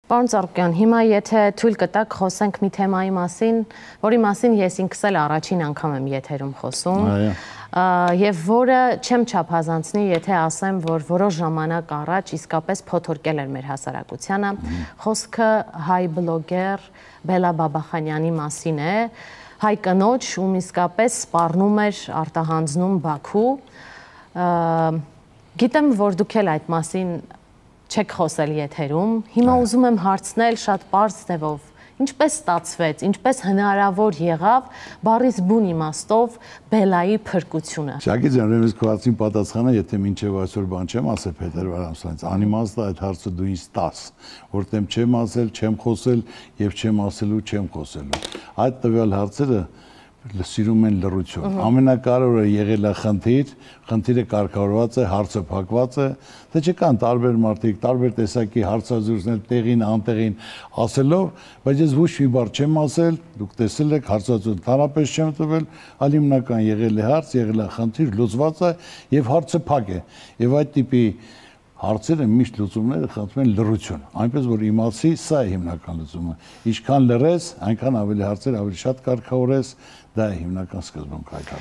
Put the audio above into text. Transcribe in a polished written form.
Պարոն Ծառուկյան, հիմա եթե թույլ կտաք խոսենք մի թեմայի մասին, որի մասին ես ինքս էլ առաջին անգամ եմ եթերում խոսում, եւ որը չեմ չափազանցնի, եթե ասեմ, որ որոշ ժամանակ առաջ իսկապես փոթորկել էր մեր հասարակությանը, խոսքը հայ բլոգեր Բելա Բաբախանյանի մասին է, հայ կնոջ, ում իսկապես սպառնում էր արտահանձնում Բաքու, գիտեմ, որ դուք էլ այդ մասին չեք խոսել եթերում, հիմա ուզում եմ հարցնել շատ պարզ ձևով, ինչպես ստացվեց, ինչպես հնարավոր եղավ բառից բուն իմաստով Բելայի փրկությունը։ Շակի ջան, ուրեմն քո հարցին պատասխանը, եթե մինչև այսօր բան չեմ ասել Փետրվար ամսից, անիմաստ է այդ հարցը դու ինձ տաս, որտեղ չեմ ասել, չեմ խոսել եւ չեմ ասելու, չեմ խոսելու։ Այդ տվյալ հարցերը սիրում են լռություն։ Ամենակարևորը եղել է խնդիրը կարգավորված է, հարցը փակված է, թե չկան տարբեր մարդիկ, տարբեր տեսակի հարցազրույցներ տեղին, անտեղին ասելով, բայց ես ոչ մի բառ չեմ ասել, դուք տեսել եք, հարցազրույց ընդհանրապես չեմ տվել, այլ հիմնական եղել է հարց, եղել է խնդիր, լուծված է եւ հարցը փակ է։ Եվ այդ տիպի հարցերը միշտ լուծումները խնդրում են լռություն, այնպես որ իմացի սա է հիմնական լուծումը։ Ինչքան լռես, այնքան ավելի հարցեր ավելի շատ կարգավորես, դա է հիմնական սկզբունքը այդ հարցի։